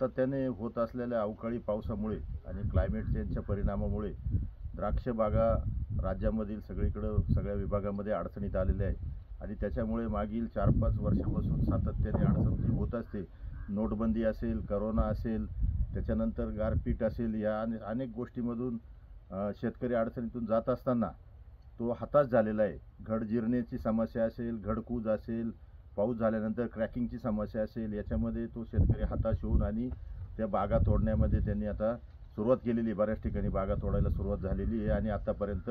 सातत्याने होत असलेल्या अवकाळी पावसामुळे आणि क्लायमेट चेंजच्या परिणामामुळे द्राक्ष बागा राज्यामधील सगळ्या विभागामध्ये अडचणीत आलेल्या आहे आणि त्याच्यामुळे मागील 4-5 वर्षापासून सातत्याने अडचण होत असते। नोटबंदी असेल, करोना असेल, त्याच्यानंतर गारपीट असेल, या अनेक गोष्टींमधून शेतकरी अडचणीतून जात असताना तो हताश झालेला आहे। घड जिरण्याची समस्या असेल, घडकूज असेल, पाऊस झाल्यानंतर क्रॅकिंगची समस्या असेल, याच्यामध्ये तो शेतकरी हताश होऊन आणि त्या बागा तोडण्यामध्ये त्यांनी आता सुरुवात केलेली आहे। बऱ्याच ठिकाणी बागा तोडायला सुरुवात झालेली आहे आणि आतापर्यंत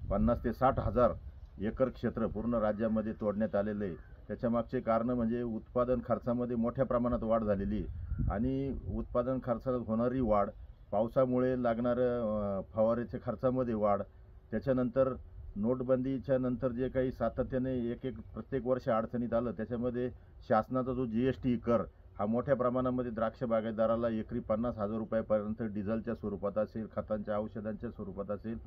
50 ते 60 हजार एकर क्षेत्र पूर्ण राज्यामध्ये तोडण्यात आलेलं आहे। त्याच्या मागचे कारण म्हणजे उत्पादन खर्चामध्ये मोठ्या प्रमाणात वाढ झालेली आहे आणि उत्पादन खर्चात होणारी वाढ, पावसामुळे लागणाऱ्या फवाऱ्याच्या खर्चामध्ये वाढ, त्याच्यानंतर नोटबंदीच्या नंतर जे काही सातत्याने प्रत्येक वर्ष अडचणीत आलं, त्याच्यामध्ये शासनाचा जो GST कर हा मोठ्या प्रमाणामध्ये द्राक्ष बागायतदाराला एकरी 50,000 रुपयापर्यंत डिझेलच्या स्वरूपात असेल, खतांच्या औषधांच्या स्वरूपात असेल,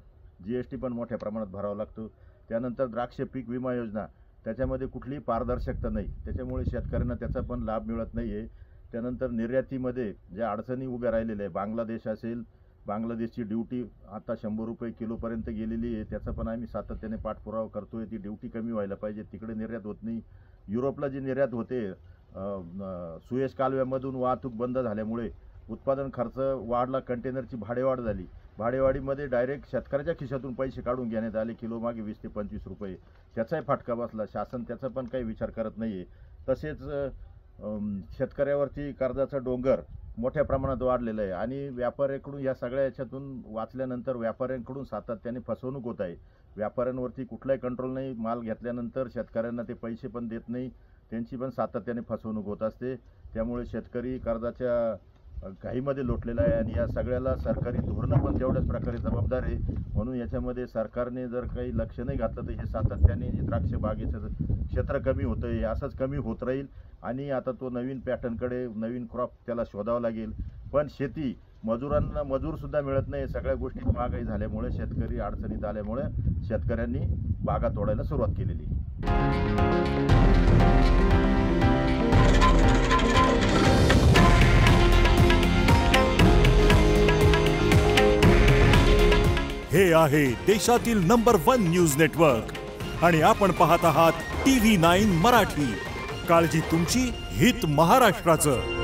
GST पण मोठ्या प्रमाणात भरावा लागतो। त्यानंतर द्राक्ष पीक विमा योजना, त्याच्यामध्ये कुठलीही पारदर्शकता नाही, त्याच्यामुळे शेतकऱ्यांना त्याचा पण लाभ मिळत नाही आहे। त्यानंतर निर्यातीमध्ये ज्या अडचणी उभ्या राहिलेल्या आहे, बांगलादेश असेल, बांगलादेशची ड्युटी आता 100 रुपये किलोपर्यंत गेलेली आहे, त्याचा पण आम्ही सातत्याने पाठपुरावा करतोय। ती ड्युटी कमी व्हायला पाहिजे, तिकडे निर्यात होत नाही। युरोपला जी निर्यात होते, सुएझ कालव्यामधून वाहतूक बंद झाल्यामुळे उत्पादन खर्च वाढला, कंटेनरची भाडेवाढ झाली, भाडेवाढीमध्ये डायरेक्ट शेतकऱ्याच्या खिशातून पैसे काढून घेण्यात आले, किलो मागे 20 ते 25 रुपये, त्याचाही फटका बसला। शासन त्याचा पण काही विचार करत नाही आहे। तसेच शेतकऱ्यावरती कर्जाचा डोंगर मोठ्या प्रमाणात वाढलेला आहे आणि व्यापाऱ्यांकडून या सगळ्या याच्यातून वाचल्यानंतर व्यापाऱ्यांकडून सातत्याने फसवणूक होत आहे। व्यापाऱ्यांवरती कुठलाही कंट्रोल नाही, माल घेतल्यानंतर शेतकऱ्यांना ते पैसे पण देत नाही, त्यांची पण सातत्याने फसवणूक होत असते। त्यामुळे शेतकरी कर्जाच्या घाईमध्ये लोटलेला आहे आणि या सगळ्याला सरकारी धोरणं पण तेवढ्याच प्रकारे जबाबदार आहे। म्हणून याच्यामध्ये सरकारने जर काही लक्ष नाही घातलं तर हे सातत्याने द्राक्ष बागेचं क्षेत्र कमी होतं, हे असंच कमी होत राहील आणि आता तो नवीन पॅटर्नकडे, नवीन क्रॉप त्याला शोधावा लागेल। पण शेती मजुरांना मजूरसुद्धा मिळत नाही, सगळ्या गोष्टी महागाई झाल्यामुळे शेतकरी अडचणीत आल्यामुळे शेतकऱ्यांनी बागा तोडायला सुरुवात केलेली। हे आहे देशातील नंबर 1 न्यूज नेटवर्क आणि आपण पाहत आहात TV9 मराठी। काळजी तुमची, हित महाराष्ट्राचं।